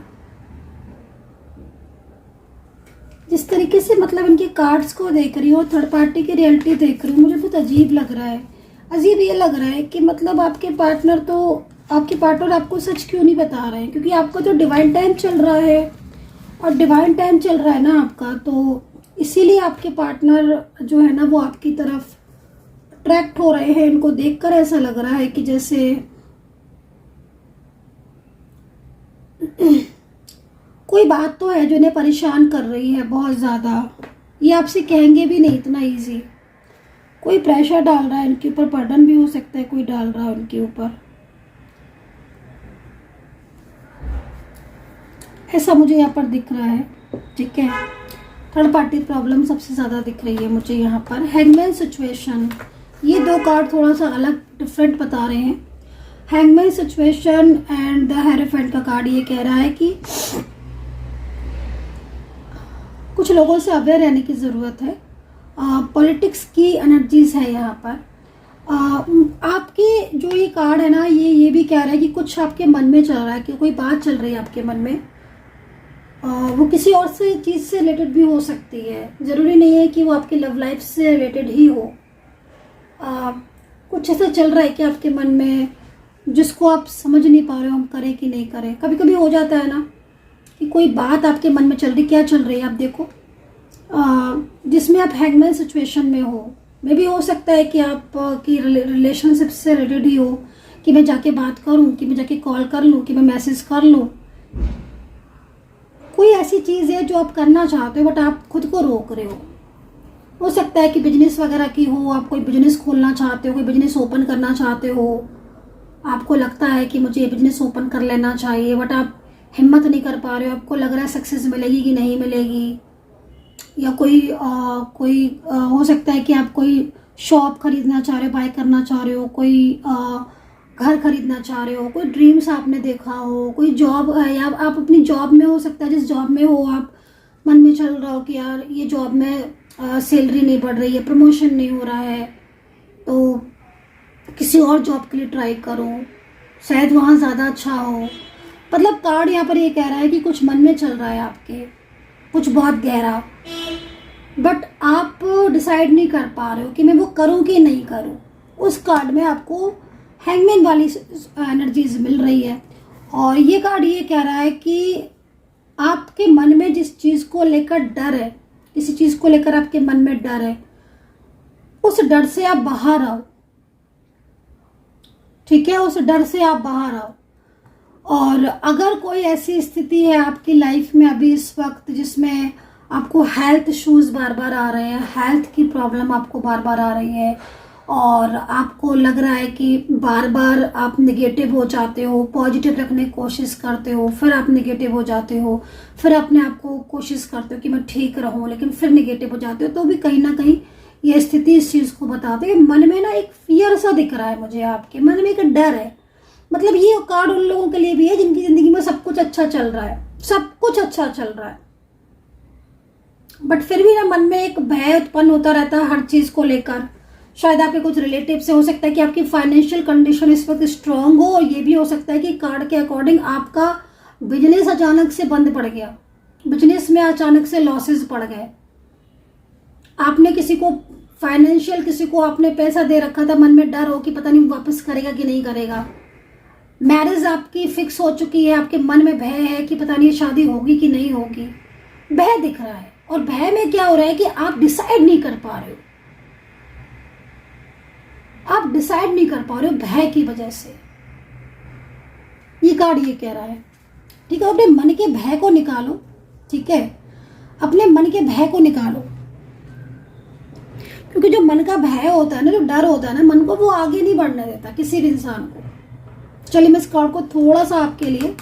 जिस तरीके से मतलब इनके कार्ड्स को देख रही हूँ, थर्ड पार्टी की रियलिटी देख रही हूँ, मुझे बहुत अजीब लग रहा है। अजीब ये लग रहा है कि मतलब आपके पार्टनर आपको सच क्यों नहीं बता रहे हैं, क्योंकि आपका तो डिवाइन टाइम चल रहा है और डिवाइन टाइम चल रहा है ना आपका, तो इसीलिए आपके पार्टनर जो है ना वो आपकी तरफ अट्रैक्ट हो रहे हैं। इनको देखकर ऐसा लग रहा है कि जैसे कोई बात तो है जो इन्हें परेशान कर रही है बहुत ज़्यादा। ये आपसे कहेंगे भी नहीं इतना इजी। कोई प्रेशर डाल रहा है इनके ऊपर, बर्डन भी हो सकता है कोई डाल रहा है उनके ऊपर, ऐसा मुझे यहाँ पर दिख रहा है। ठीक है, थर्ड पार्टी प्रॉब्लम सबसे ज़्यादा दिख रही है मुझे यहाँ पर। हैंगमैन सिचुएशन, ये 2 कार्ड थोड़ा सा अलग डिफरेंट बता रहे हैं। Hangman situation and the hierophant का कार्ड ये कह रहा है कि कुछ लोगों से अवेयर रहने की ज़रूरत है। पॉलिटिक्स की एनर्जीज है यहाँ पर। आपकी जो ये कार्ड है ना, ये भी कह रहा है कि कुछ आपके मन में चल रहा है, कि कोई बात चल रही है आपके मन में। वो किसी और से चीज़ से रिलेटेड भी हो सकती है, ज़रूरी नहीं है कि वो आपकी लव लाइफ से रिलेटेड ही हो। कुछ ऐसा चल रहा है कि आपके मन में, जिसको आप समझ नहीं पा रहे हो हम करें कि नहीं करें। कभी कभी हो जाता है ना कि कोई बात आपके मन में चल रही, क्या चल रही है आप देखो, जिसमें आप हैंगमैन सिचुएशन में हो। मे भी हो सकता है कि आप की रिलेशनशिप से रिलेटेड ही हो, कि मैं जाके बात करूं, कि मैं जाके कॉल कर लूं, कि मैं मैसेज कर लूं। कोई ऐसी चीज़ है जो आप करना चाहते हो बट आप खुद को रोक रहे हो सकता है कि बिजनेस वगैरह की हो, आप कोई बिजनेस खोलना चाहते हो, कोई बिजनेस ओपन करना चाहते हो, आपको लगता है कि मुझे ये बिजनेस ओपन कर लेना चाहिए बट आप हिम्मत नहीं कर पा रहे हो, आपको लग रहा है सक्सेस मिलेगी कि नहीं मिलेगी। या कोई हो सकता है कि आप कोई शॉप खरीदना चाह रहे हो, बाय करना चाह रहे हो, कोई घर खरीदना चाह रहे हो, कोई ड्रीम्स आपने देखा हो, कोई जॉब, या आप अपनी जॉब में, हो सकता है जिस जॉब में हो आप मन में चल रहा हो कि यार ये जॉब में सैलरी नहीं बढ़ रही है, प्रमोशन नहीं हो रहा है, तो किसी और जॉब के लिए ट्राई करो, शायद वहाँ ज़्यादा अच्छा हो। मतलब कार्ड यहाँ पर ये कह रहा है कि कुछ मन में चल रहा है आपके, कुछ बहुत गहरा, बट आप डिसाइड नहीं कर पा रहे हो कि मैं वो करूँ कि नहीं करूँ। उस कार्ड में आपको हैंगमैन वाली एनर्जीज मिल रही है। और ये कार्ड ये कह रहा है कि आपके मन में जिस चीज़ को लेकर डर है, किसी चीज़ को लेकर आपके मन में डर है, उस डर से आप बाहर आओ। ठीक है, उस डर से आप बाहर आओ। और अगर कोई ऐसी स्थिति है आपकी लाइफ में अभी इस वक्त जिसमें आपको हेल्थ इश्यूज बार बार आ रहे हैं, हेल्थ की प्रॉब्लम आपको बार बार आ रही है, और आपको लग रहा है कि बार बार आप नेगेटिव हो जाते हो, पॉजिटिव रखने की कोशिश करते हो, फिर आप नेगेटिव हो जाते हो, फिर अपने आप को कोशिश करते हो कि मैं ठीक रहूं, लेकिन फिर नेगेटिव हो जाते हो, तो भी कहीं ना कहीं ये स्थिति इस चीज़ को बताते हैं। मन में ना एक फियर सा दिख रहा है मुझे, आपके मन में एक डर है। मतलब ये कार्ड उन लोगों के लिए भी है जिनकी ज़िंदगी में सब कुछ अच्छा चल रहा है, सब कुछ अच्छा चल रहा है, बट फिर भी ना मन में एक भय उत्पन्न होता रहता है हर चीज़ को लेकर। शायद आपके कुछ रिलेटिव से हो सकता है कि आपकी फाइनेंशियल कंडीशन इस वक्त स्ट्रांग हो, और ये भी हो सकता है कि कार्ड के अकॉर्डिंग आपका बिजनेस अचानक से बंद पड़ गया, बिजनेस में अचानक से लॉसेस पड़ गए, आपने किसी को फाइनेंशियल, किसी को आपने पैसा दे रखा था, मन में डर हो कि पता नहीं वापस करेगा कि नहीं करेगा। मैरिज आपकी फिक्स हो चुकी है, आपके मन में भय है कि पता नहीं शादी होगी कि नहीं होगी, भय दिख रहा है। और भय में क्या हो रहा है कि आप डिसाइड नहीं कर पा रहे हो, आप डिसाइड नहीं कर पा रहे हो भय की वजह से। ये कार्ड ये कह रहा है, ठीक है, अपने मन के भय को निकालो। ठीक है, अपने मन के भय को निकालो, क्योंकि जो मन का भय होता है ना, जो डर होता है ना मन को, वो आगे नहीं बढ़ने देता किसी भी इंसान को। चलिए मैं इस कार्ड को थोड़ा सा आपके लिए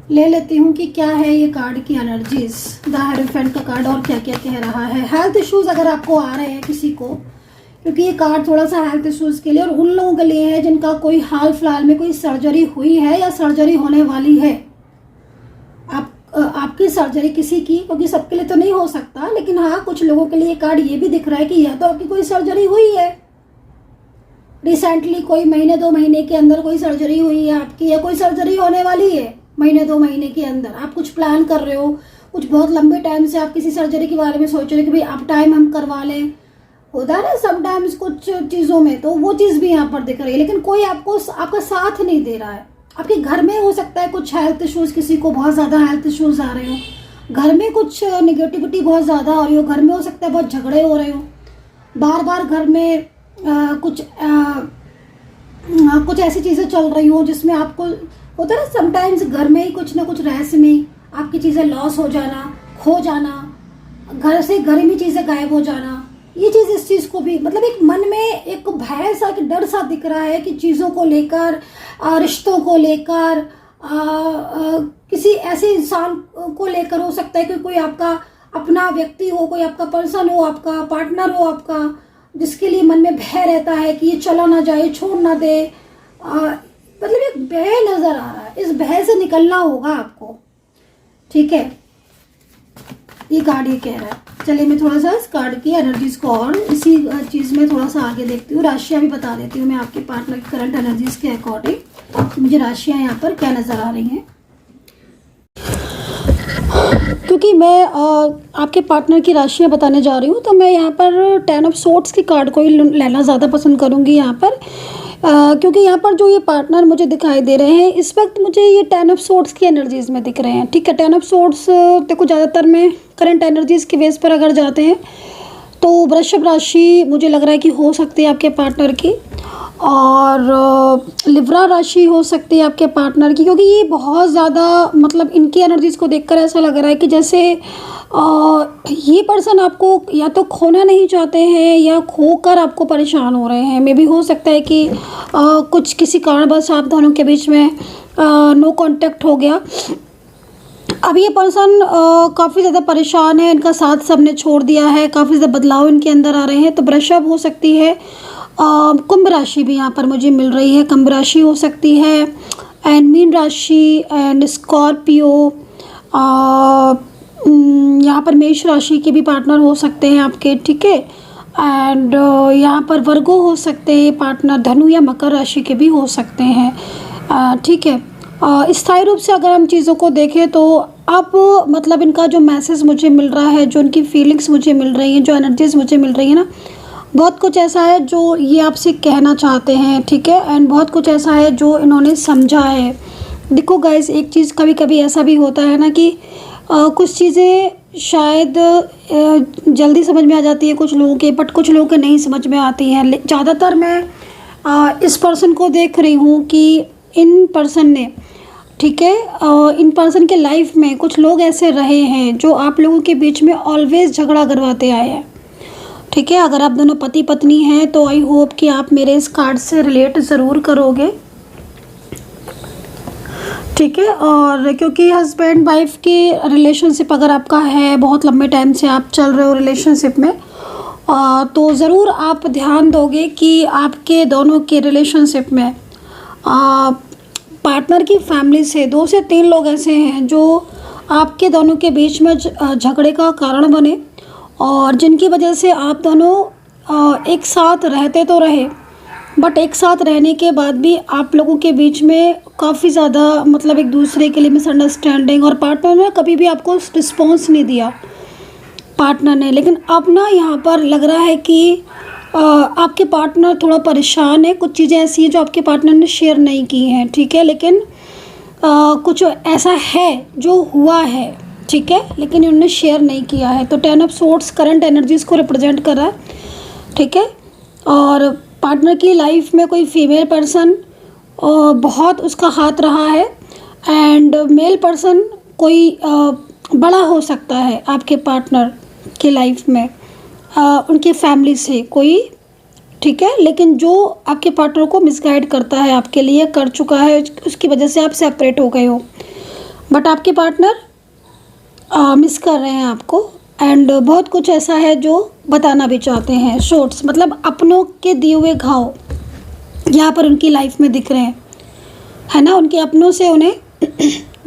ले लेती हूँ कि क्या है ये कार्ड की एनर्जीज, द हेरोफेंट का कार्ड, और क्या क्या कह रहा है। हेल्थ इश्यूज अगर आपको आ रहे हैं किसी को, क्योंकि ये कार्ड थोड़ा सा हेल्थ इश्यूज के लिए और उन लोगों के लिए है जिनका कोई हाल फिलहाल में कोई सर्जरी हुई है या सर्जरी होने वाली है। आपकी सर्जरी किसी की, क्योंकि सबके लिए तो नहीं हो सकता, लेकिन हाँ कुछ लोगों के लिए कार्ड ये भी दिख रहा है कि या तो आपकी कोई सर्जरी हुई है रिसेंटली, कोई महीने 2 महीने के अंदर कोई सर्जरी हुई है आपकी, या कोई सर्जरी होने वाली है महीने 2 महीने के अंदर। आप कुछ प्लान कर रहे हो, कुछ बहुत लंबे टाइम से आप किसी सर्जरी के बारे में सोच रहे हो कि भाई अब टाइम हम करवा लें, होता है ना समटाइम्स कुछ चीज़ों में, तो वो चीज़ भी यहाँ पर दिख रही है। लेकिन कोई आपको आपका साथ नहीं दे रहा है। आपके घर में हो सकता है कुछ हेल्थ इश्यूज, किसी को बहुत ज़्यादा हेल्थ इश्यूज आ रहे हो, घर में कुछ नेगेटिविटी बहुत ज़्यादा हो रही हो, घर में हो सकता है बहुत झगड़े हो रहे हो, बार बार घर में कुछ ऐसी चीज़ें चल रही हो जिसमें आपको होता है ना समटाइम्स घर में ही कुछ ना कुछ रहस्य में आपकी चीज़ें लॉस हो जाना, खो जाना, घर में चीज़ें गायब हो जाना। ये चीज़ इस चीज़ को भी, मतलब एक मन में एक भय सा, कि डर सा दिख रहा है कि चीज़ों को लेकर, रिश्तों को लेकर, किसी ऐसे इंसान को लेकर, हो सकता है कि कोई आपका अपना व्यक्ति हो, कोई आपका पर्सन हो, आपका पार्टनर हो आपका, जिसके लिए मन में भय रहता है कि ये चला ना जाए, छोड़ ना दे। मतलब एक भय नजर आ रहा है, इस भय से निकलना होगा आपको। ठीक है, ये कार्ड ये कह रहा है। चलिए मैं थोड़ा सा इस कार्ड की एनर्जीज को और इसी चीज़ में थोड़ा सा आगे देखती हूँ। राशियाँ भी बता देती हूँ मैं आपके पार्टनर की करंट एनर्जीज के अकॉर्डिंग मुझे राशियाँ यहाँ पर क्या नज़र आ रही हैं। क्योंकि मैं आपके पार्टनर की राशियाँ बताने जा रही हूँ तो मैं यहाँ पर 10 ऑफ सोर्ड्स की कार्ड को ही लेना ज़्यादा पसंद करूँगी यहाँ पर, क्योंकि यहाँ पर जो ये पार्टनर मुझे दिखाई दे रहे हैं इस वक्त मुझे ये 10 ऑफ सोर्ड्स की एनर्जीज में दिख रहे हैं। ठीक है, 10 ऑफ सोर्ड्स देखो ज़्यादातर में करंट एनर्जीज के बेस पर अगर जाते हैं तो वृषभ राशि मुझे लग रहा है कि हो सकती है आपके पार्टनर की, और लिब्रा राशि हो सकती है आपके पार्टनर की, क्योंकि ये बहुत ज़्यादा मतलब इनकी एनर्जीज़ को देखकर ऐसा लग रहा है कि जैसे ये पर्सन आपको या तो खोना नहीं चाहते हैं या खोकर आपको परेशान हो रहे हैं। मे भी हो सकता है कि कुछ किसी कारणवश आप दोनों के बीच में नो कांटेक्ट हो गया। अब ये पर्सन काफ़ी ज़्यादा परेशान है, इनका साथ सबने छोड़ दिया है, काफ़ी ज़्यादा बदलाव इनके अंदर आ रहे हैं। तो वृषभ हो सकती है, कुंभ राशि भी यहाँ पर मुझे मिल रही है, कुंभ राशि हो सकती है, एंड मीन राशि एंड स्कॉर्पियो, यहाँ पर मेष राशि के भी पार्टनर हो सकते हैं आपके। ठीक है, एंड यहाँ पर वर्गो हो सकते हैं पार्टनर, धनु या मकर राशि के भी हो सकते हैं। ठीक है, स्थायी रूप से अगर हम चीज़ों को देखें तो अब मतलब इनका जो मैसेज मुझे मिल रहा है, जो इनकी फीलिंग्स मुझे मिल रही हैं, जो एनर्जीज मुझे मिल रही है ना, बहुत कुछ ऐसा है जो ये आपसे कहना चाहते हैं। ठीक है, एंड बहुत कुछ ऐसा है जो इन्होंने समझा है। देखो गाइस, एक चीज़ कभी कभी ऐसा भी होता है ना कि कुछ चीज़ें शायद जल्दी समझ में आ जाती है कुछ लोगों के, बट कुछ लोगों के नहीं समझ में आती हैं। ज़्यादातर मैं इस पर्सन को देख रही हूँ कि इन पर्सन ने, ठीक है, इन पर्सन के लाइफ में कुछ लोग ऐसे रहे हैं जो आप लोगों के बीच में ऑलवेज झगड़ा करवाते आए हैं। ठीक है, अगर आप दोनों पति पत्नी हैं तो आई होप कि आप मेरे इस कार्ड से रिलेट ज़रूर करोगे। ठीक है, और क्योंकि हस्बैंड वाइफ की रिलेशनशिप अगर आपका है, बहुत लंबे टाइम से आप चल रहे हो रिलेशनशिप में, तो ज़रूर आप ध्यान दोगे कि आपके दोनों के रिलेशनशिप में पार्टनर की फैमिली से 2 से 3 लोग ऐसे हैं जो आपके दोनों के बीच में झगड़े का कारण बने, और जिनकी वजह से आप दोनों एक साथ रहते तो रहे, बट एक साथ रहने के बाद भी आप लोगों के बीच में काफ़ी ज़्यादा मतलब एक दूसरे के लिए मिसअंडरस्टैंडिंग, और पार्टनर ने कभी भी आपको रिस्पॉन्स नहीं दिया पार्टनर ने। लेकिन अब ना यहाँ पर लग रहा है कि आपके पार्टनर थोड़ा परेशान है, कुछ चीज़ें ऐसी हैं जो आपके पार्टनर ने शेयर नहीं की हैं। ठीक है, लेकिन कुछ ऐसा है जो हुआ है, ठीक है, लेकिन उन्होंने शेयर नहीं किया है। तो 10 ऑफ सोर्ड्स करंट एनर्जीज़ को रिप्रेजेंट कर रहा है। ठीक है, और पार्टनर की लाइफ में कोई फीमेल पर्सन बहुत उसका हाथ रहा है, एंड मेल पर्सन कोई बड़ा हो सकता है आपके पार्टनर की लाइफ में, उनके फैमिली से कोई। ठीक है, लेकिन जो आपके पार्टनर को मिसगाइड करता है, आपके लिए कर चुका है, उसकी वजह से आप सेपरेट हो गए हो, बट आपके पार्टनर मिस कर रहे हैं आपको, एंड बहुत कुछ ऐसा है जो बताना भी चाहते हैं। शॉर्ट्स मतलब अपनों के दिए हुए घाव यहाँ पर उनकी लाइफ में दिख रहे हैं, है ना। उनके अपनों से उन्हें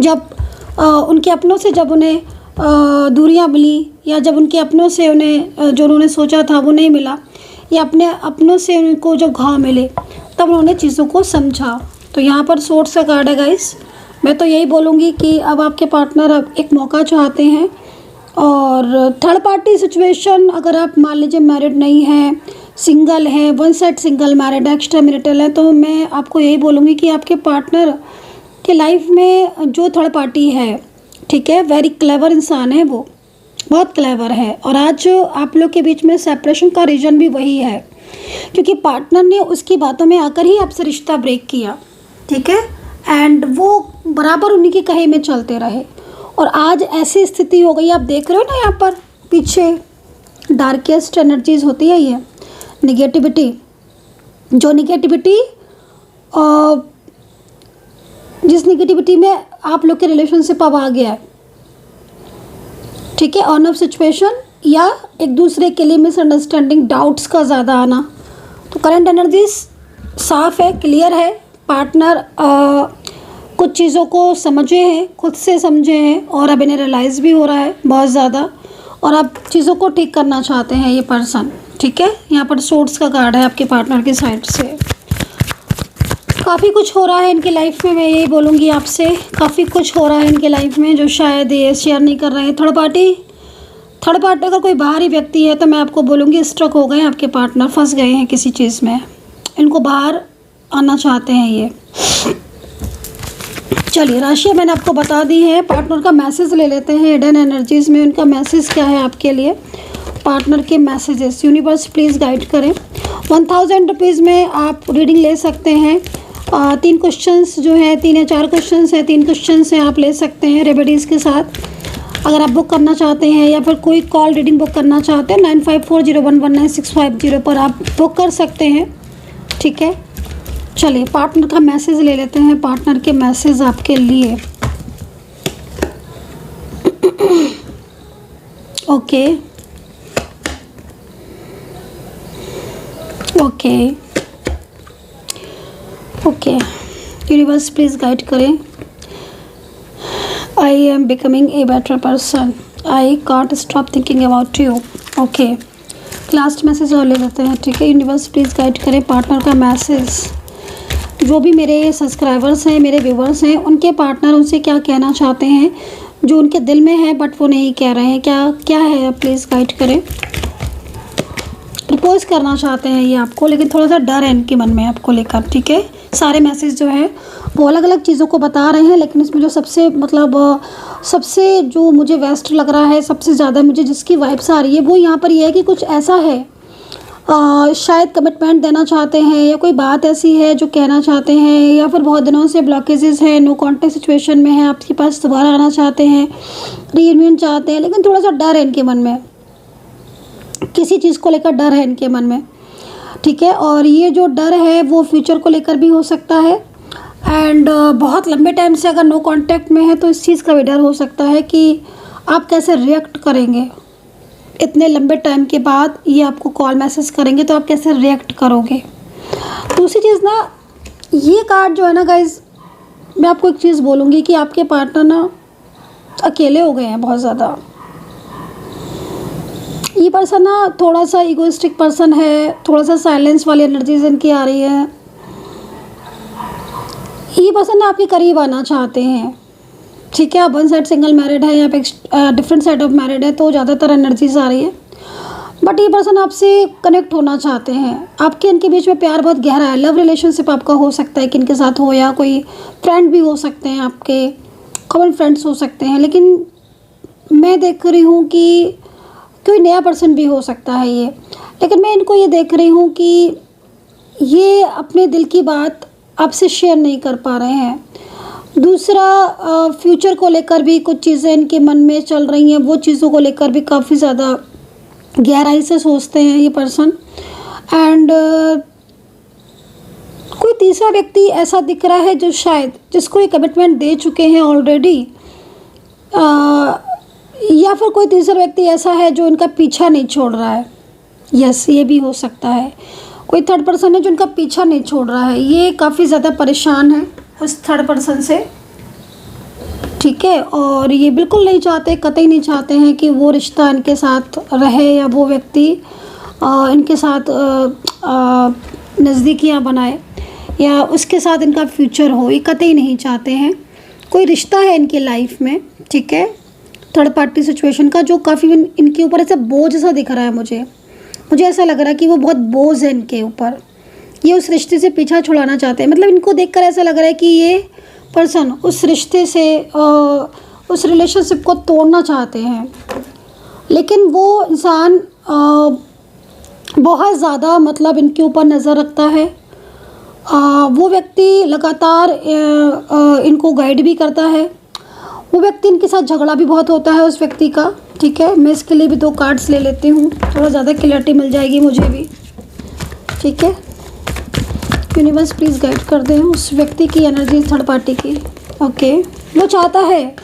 जब उन्हें दूरियां मिली, या जब उनके अपनों से उन्हें जो उन्होंने सोचा था वो नहीं मिला, या अपने अपनों से उनको जब घाव मिले तब उन्होंने चीज़ों को समझा। तो यहाँ पर सोर्स का कार्ड है गाइस। मैं तो यही बोलूँगी कि अब आपके पार्टनर अब एक मौका चाहते हैं, और थर्ड पार्टी सिचुएशन अगर आप मान लीजिए मैरिड नहीं हैं, सिंगल हैं, one side single married extra marital है, तो मैं आपको यही बोलूँगी कि आपके पार्टनर के लाइफ में जो थर्ड पार्टी है, ठीक है, वेरी क्लेवर इंसान है, वो बहुत क्लेवर है, और आज आप लोग के बीच में सेपरेशन का रीज़न भी वही है, क्योंकि पार्टनर ने उसकी बातों में आकर ही आपसे रिश्ता ब्रेक किया। ठीक है, एंड वो बराबर उन्हीं के कहे में चलते रहे, और आज ऐसी स्थिति हो गई, आप देख रहे हो ना यहाँ पर पीछे डार्केस्ट एनर्जीज होती है, ये निगेटिविटी, जो निगेटिविटी जिस निगेटिविटी में आप लोग के रिलेशनशिप अब आ गया है। ठीक है, ऑन ऑफ सिचुएशन या एक दूसरे के लिए मिसअंडरस्टैंडिंग, डाउट्स का ज़्यादा आना। तो करंट एनर्जीज साफ है, क्लियर है। पार्टनर कुछ चीज़ों को समझे हैं, खुद से समझे हैं, और अब इन्हें रियलाइज़ भी हो रहा है बहुत ज़्यादा, और आप चीज़ों को ठीक करना चाहते हैं ये पर्सन, ठीक है। यहाँ पर सोर्ड्स का कार्ड है आपके पार्टनर की साइड से। काफ़ी कुछ हो रहा है इनकी लाइफ में, मैं यही बोलूँगी आपसे, काफ़ी कुछ हो रहा है इनकी लाइफ में जो शायद ये शेयर नहीं कर रहे हैं। थर्ड पार्टी अगर कोई बाहरी व्यक्ति है तो मैं आपको बोलूँगी स्ट्रक हो गए आपके पार्टनर, फंस गए हैं किसी चीज़ में, इनको बाहर आना चाहते हैं ये। चलिए राशि मैंने आपको बता दी है, पार्टनर का मैसेज ले लेते हैं। हिडन एनर्जीज़ में उनका मैसेज क्या है आपके लिए, पार्टनर के मैसेजेस। यूनिवर्स प्लीज़ गाइड करें। 1000 रुपीज़ में आप रीडिंग ले सकते हैं। 3 क्वेश्चंस जो है, 3 या 4 क्वेश्चंस हैं, 3 क्वेश्चंस हैं, आप ले सकते हैं रेमेडीज़ के साथ। अगर आप बुक करना चाहते हैं या फिर कोई कॉल रीडिंग बुक करना चाहते हैं 9540119650 पर आप बुक कर सकते हैं, ठीक है। चलिए पार्टनर का मैसेज ले लेते हैं, पार्टनर के मैसेज आपके लिए। Okay okay okay, universe please guide करें। I am becoming a better person, I can't stop thinking about you. Okay, last message और ले लेते हैं, ठीक है। यूनिवर्स प्लीज़ गाइड करें पार्टनर का मैसेज। जो भी मेरे सब्सक्राइबर्स हैं, मेरे व्यूवर्स हैं, उनके पार्टनर उनसे क्या कहना चाहते हैं जो उनके दिल में है बट वो नहीं कह रहे हैं, क्या है, प्लीज़ गाइड करें। प्रपोज करना चाहते हैं ये आपको, लेकिन थोड़ा सा डर है इनके मन में आपको लेकर, ठीक है। सारे मैसेज जो है वो अलग अलग चीज़ों को बता रहे हैं, लेकिन इसमें जो सबसे जो मुझे बेस्ट लग रहा है, सबसे ज़्यादा मुझे जिसकी वाइब्स आ रही है वो यहाँ पर ये है कि कुछ ऐसा है, शायद कमिटमेंट देना चाहते हैं या कोई बात ऐसी है जो कहना चाहते हैं, या फिर बहुत दिनों से ब्लॉकेजेस हैं, नो कॉन्टेक्ट सिचुएशन में है, आपके पास दोबारा आना चाहते हैं, रीयूनियन चाहते हैं, लेकिन थोड़ा सा डर है इनके मन में, किसी चीज़ को लेकर डर है इनके मन में, ठीक है। और ये जो डर है वो फ्यूचर को लेकर भी हो सकता है, एंड बहुत लंबे टाइम से अगर नो कांटेक्ट में है तो इस चीज़ का भी डर हो सकता है कि आप कैसे रिएक्ट करेंगे। इतने लंबे टाइम के बाद ये आपको कॉल मैसेज करेंगे तो आप कैसे रिएक्ट करोगे। दूसरी चीज़ ना, ये कार्ड जो है ना गाइज, मैं आपको एक चीज़ बोलूँगी कि आपके पार्टनर ना अकेले हो गए हैं बहुत ज़्यादा। ये पर्सन ना थोड़ा सा इगोइस्टिक पर्सन है, थोड़ा सा साइलेंस वाली एनर्जीज इनकी आ रही है। ये पर्सन ना आपके करीब आना चाहते हैं, ठीक है। आप वन साइड सिंगल मैरिड है या फिर डिफरेंट साइड ऑफ मैरिड है तो ज़्यादातर एनर्जीज आ रही है, बट ये पर्सन आपसे कनेक्ट होना चाहते हैं। आपके इनके बीच में प्यार बहुत गहरा है, लव रिलेशनशिप आपका हो सकता है कि इनके साथ हो, या कोई फ्रेंड भी हो सकते हैं, आपके कॉमन फ्रेंड्स हो सकते हैं, लेकिन मैं देख रही हूँ कि कोई नया पर्सन भी हो सकता है ये, लेकिन मैं इनको ये देख रही हूँ कि ये अपने दिल की बात आपसे शेयर नहीं कर पा रहे हैं। दूसरा, फ्यूचर को लेकर भी कुछ चीज़ें इनके मन में चल रही हैं, वो चीज़ों को लेकर भी काफ़ी ज़्यादा गहराई से सोचते हैं ये पर्सन। एंड कोई तीसरा व्यक्ति ऐसा दिख रहा है जो शायद जिसको ये कमिटमेंट दे चुके हैं ऑलरेडी, या फिर कोई तीसरा व्यक्ति ऐसा है जो इनका पीछा नहीं छोड़ रहा है। यस, ये भी हो सकता है। कोई थर्ड पर्सन है जो इनका पीछा नहीं छोड़ रहा है, ये काफ़ी ज़्यादा परेशान है उस थर्ड पर्सन से, ठीक है। और ये बिल्कुल नहीं चाहते, कतई नहीं चाहते हैं कि वो रिश्ता इनके साथ रहे या वो व्यक्ति इनके साथ नज़दीकियाँ बनाए या उसके साथ इनका फ्यूचर हो, ये कतई नहीं चाहते हैं। कोई रिश्ता है इनकी लाइफ में, ठीक है, थर्ड पार्टी सिचुएशन का, जो काफ़ी इनके ऊपर ऐसा बोझ सा दिख रहा है। मुझे ऐसा लग रहा है कि वो बहुत बोझ है इनके ऊपर, ये उस रिश्ते से पीछा छुड़ाना चाहते हैं। मतलब इनको देखकर ऐसा लग रहा है कि ये पर्सन उस रिश्ते से उस रिलेशनशिप को तोड़ना चाहते हैं, लेकिन वो इंसान बहुत ज़्यादा मतलब इनके ऊपर नज़र रखता है। वो व्यक्ति लगातार इनको गाइड भी करता है। वो व्यक्ति इनके साथ झगड़ा भी बहुत होता है उस व्यक्ति का, ठीक है। मैं इसके लिए भी 2 कार्ड्स ले लेती हूँ, थोड़ा ज़्यादा क्लैरिटी मिल जाएगी मुझे भी, ठीक है। यूनिवर्स प्लीज़ गाइड कर दें उस व्यक्ति की एनर्जी थर्ड पार्टी की। ओके, वो चाहता है,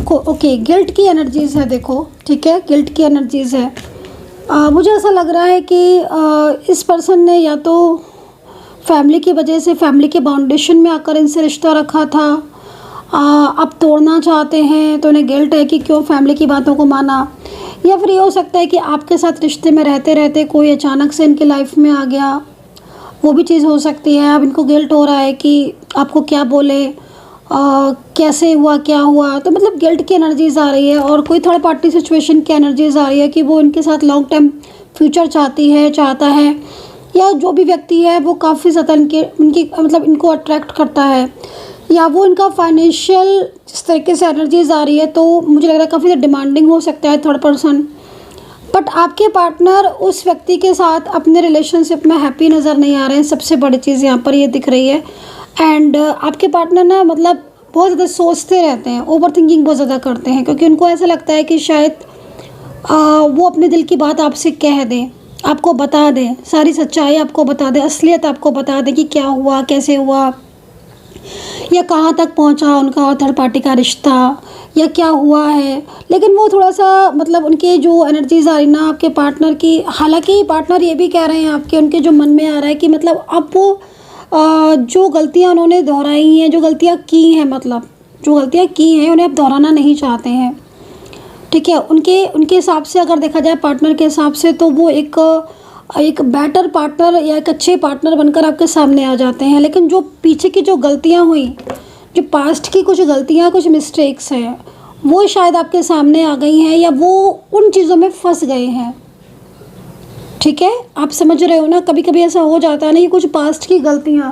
ओके, गिल्ट की एनर्जीज़ है, देखो, ठीक है, गिल्ट की एनर्जीज़ है। मुझे ऐसा लग रहा है कि इस पर्सन ने या तो फैमिली की वजह से, फैमिली के बाउंडेशन में आकर इनसे रिश्ता रखा था, अब तोड़ना चाहते हैं तो उन्हें गिल्ट है कि क्यों फैमिली की बातों को माना। या फिर ये हो सकता है कि आपके साथ रिश्ते में रहते रहते कोई अचानक से इनकी लाइफ में आ गया, वो भी चीज़ हो सकती है। अब इनको गिल्ट हो रहा है कि आपको क्या बोले, कैसे हुआ, क्या हुआ, तो मतलब गिल्ट की एनर्जीज आ रही है। और कोई थर्ड पार्टी सिचुएशन की एनर्जीज आ रही है कि वो इनके साथ लॉन्ग टर्म फ्यूचर चाहता है, या जो भी व्यक्ति है वो काफ़ी ज़्यादा इनकी मतलब इनको अट्रैक्ट करता है, या वो इनका फाइनेंशियल जिस तरीके से एनर्जीज आ रही है तो मुझे लग रहा है काफ़ी ज़्यादा डिमांडिंग हो सकता है थर्ड पर्सन। बट आपके पार्टनर उस व्यक्ति के साथ अपने रिलेशनशिप में हैप्पी नज़र नहीं आ रहे हैं, सबसे बड़ी चीज़ यहाँ पर ये दिख रही है। एंड आपके पार्टनर ना मतलब बहुत ज़्यादा सोचते रहते हैं, ओवर थिंकिंग बहुत ज़्यादा करते हैं, क्योंकि उनको ऐसा लगता है कि शायद वो अपने दिल की बात आपसे कह दें, आपको बता दें, सारी सच्चाई आपको बता दें, असलियत आपको बता दें कि क्या हुआ, कैसे हुआ, या कहाँ तक पहुँचा उनका और थर्ड पार्टी का रिश्ता, या क्या हुआ है। लेकिन वो थोड़ा सा मतलब उनके जो एनर्जीज आ रही ना आपके पार्टनर की, हालांकि पार्टनर ये भी कह रहे हैं आपके, उनके जो मन में आ रहा है कि मतलब अब वो जो गलतियाँ उन्होंने दोहराई हैं, जो गलतियाँ की हैं, मतलब जो गलतियाँ की हैं उन्हें अब दोहराना नहीं चाहते हैं। ठीक है, उनके हिसाब से अगर देखा जाए, पार्टनर के हिसाब से, तो वो एक बेटर पार्टनर या एक अच्छे पार्टनर बनकर आपके सामने आ जाते हैं। लेकिन जो पीछे की जो गलतियां हुई, जो पास्ट की कुछ गलतियां, कुछ मिस्टेक्स हैं, वो शायद आपके सामने आ गई हैं, या वो उन चीज़ों में फंस गए हैं। ठीक है, आप समझ रहे हो ना, कभी कभी ऐसा हो जाता है ना कि कुछ पास्ट की गलतियां,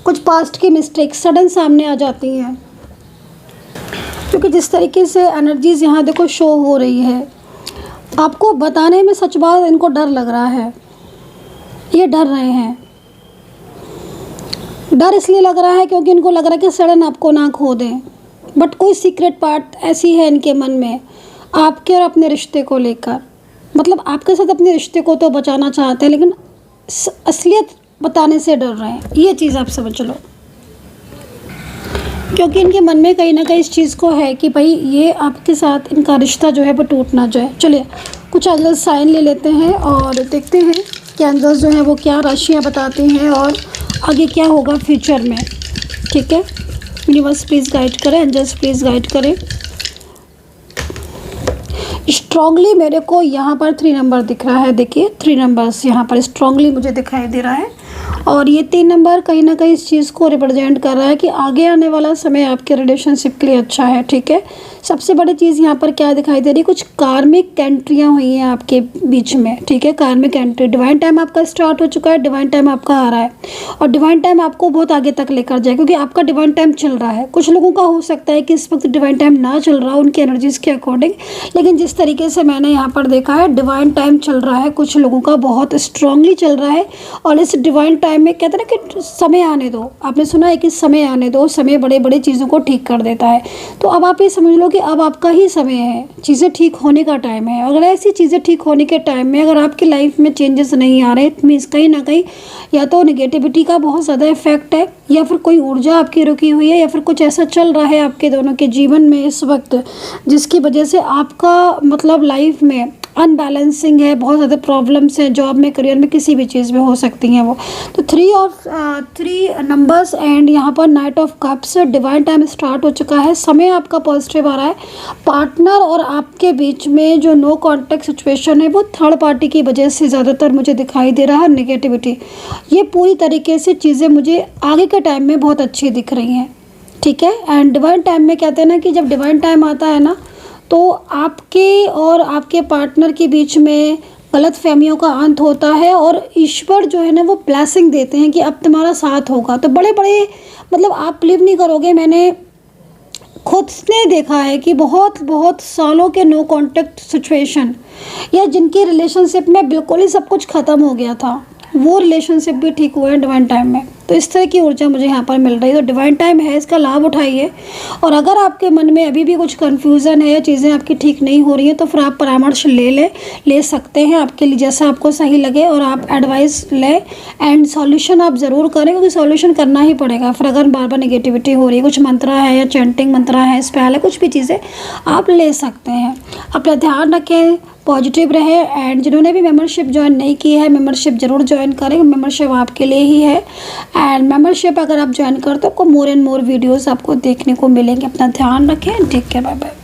कुछ पास्ट की मिस्टेक्स सडन सामने आ जाती हैं। क्योंकि जिस तरीके से एनर्जीज यहाँ देखो शो हो रही है, आपको बताने में सच बात इनको डर लग रहा है, ये डर रहे हैं। डर इसलिए लग रहा है क्योंकि इनको लग रहा है कि सडन आपको ना खो दें। बट कोई सीक्रेट पार्ट ऐसी है इनके मन में आपके और अपने रिश्ते को लेकर, मतलब आपके साथ अपने रिश्ते को तो बचाना चाहते हैं, लेकिन असलियत बताने से डर रहे हैं। ये चीज़ आप समझ लो, क्योंकि इनके मन में कहीं ना कहीं इस चीज़ को है कि भाई ये आपके साथ इनका रिश्ता जो है वो टूट ना जाए। चलिए कुछ एंजल्स साइन ले लेते हैं और देखते हैं कि एंजल्स जो है वो क्या राशियाँ बताते हैं और आगे क्या होगा फ्यूचर में। ठीक है, यूनिवर्स प्लीज़ गाइड करें, एंजल्स प्लीज़ गाइड करें। स्ट्रांगली मेरे को यहाँ पर 3 नंबर दिख रहा है। देखिए 3 नंबर्स यहाँ पर स्ट्रांगली मुझे दिखाई दे रहा है, और ये 3 नंबर कहीं ना कहीं इस चीज़ को रिप्रेजेंट कर रहा है कि आगे आने वाला समय आपके रिलेशनशिप के लिए अच्छा है। ठीक है, सबसे बड़ी चीज़ यहाँ पर क्या दिखाई दे रही है, कुछ कार्मिक एंट्रियाँ हुई हैं आपके बीच में। ठीक है, कार्मिक एंट्री, डिवाइन टाइम आपका स्टार्ट हो चुका है, डिवाइन टाइम आपका आ रहा है, और डिवाइन टाइम आपको बहुत आगे तक लेकर जाए, क्योंकि आपका डिवाइन टाइम चल रहा है। कुछ लोगों का हो सकता है कि इस वक्त डिवाइन टाइम ना चल रहा हो उनकी एनर्जीज़ के अकॉर्डिंग, लेकिन जिस तरीके से मैंने यहाँ पर देखा है डिवाइन टाइम चल रहा है, कुछ लोगों का बहुत स्ट्रांगली चल रहा है। और इस डिवाइन टाइम में कहते हैं ना कि समय आने दो, आपने सुना है कि समय आने दो, समय बड़े बड़े चीज़ों को ठीक कर देता है। तो अब आप ये समझ लो कि अब आपका ही समय है, चीज़ें ठीक होने का टाइम है। अगर ऐसी चीज़ें ठीक होने के टाइम में अगर आपकी लाइफ में चेंजेस नहीं आ रहे, इट मीन्स कहीं ना कहीं या तो नेगेटिविटी का बहुत ज़्यादा इफेक्ट है, या फिर कोई ऊर्जा आपकी रुकी हुई है, या फिर कुछ ऐसा चल रहा है आपके दोनों के जीवन में इस वक्त जिसकी वजह से आपका मतलब लाइफ में अनबैलेंसिंग है, बहुत ज़्यादा प्रॉब्लम्स हैं, जॉब में, करियर में, किसी भी चीज़ में हो सकती हैं वो। तो 3 नंबर्स एंड यहाँ पर night of cups, divine time start हो चुका है, समय आपका पॉजिटिव आ रहा है। पार्टनर और आपके बीच में जो नो कॉन्टेक्ट सिचुएशन है वो थर्ड पार्टी की वजह से ज़्यादातर मुझे दिखाई दे रहा है, नेगेटिविटी। ये पूरी तरीके से चीज़ें मुझे आगे के टाइम में बहुत अच्छी दिख रही हैं। ठीक है, एंड डिवाइन टाइम में कहते हैं ना कि जब डिवाइन टाइम आता है ना, तो आपके और आपके पार्टनर के बीच में गलत फहमियों का अंत होता है, और ईश्वर जो है ना वो ब्लेसिंग देते हैं कि अब तुम्हारा साथ होगा। तो बड़े बड़े मतलब आप बिलीव नहीं करोगे, मैंने खुद ने देखा है कि बहुत बहुत सालों के नो कांटेक्ट सिचुएशन, या जिनकी रिलेशनशिप में बिल्कुल ही सब कुछ ख़त्म हो गया था, वो रिलेशनशिप भी ठीक हुए हैं डिवाइन टाइम में। तो इस तरह की ऊर्जा मुझे यहाँ पर मिल रही है। तो डिवाइन टाइम है, इसका लाभ उठाइए। और अगर आपके मन में अभी भी कुछ कन्फ्यूज़न है या चीज़ें आपकी ठीक नहीं हो रही हैं, तो फिर आप परामर्श ले सकते हैं, आपके लिए जैसा आपको सही लगे, और आप एडवाइस लें एंड सॉल्यूशन आप ज़रूर करें, क्योंकि सॉल्यूशन करना ही पड़ेगा। फिर अगर बार बार नेगेटिविटी हो रही है, कुछ मंत्रा है या चैंटिंग मंत्रा है, स्पेल है, कुछ भी चीज़ें आप ले सकते हैं। अपना ध्यान रखें, पॉजिटिव रहे, एंड जिन्होंने भी मेंबरशिप ज्वाइन नहीं की है, मेंबरशिप ज़रूर ज्वाइन करें, मेंबरशिप आपके लिए ही है। एंड मेंबरशिप अगर आप ज्वाइन करते हो आपको मोर एंड मोर वीडियोस आपको देखने को मिलेंगे। अपना ध्यान रखें, टेक केयर, बाय बाय।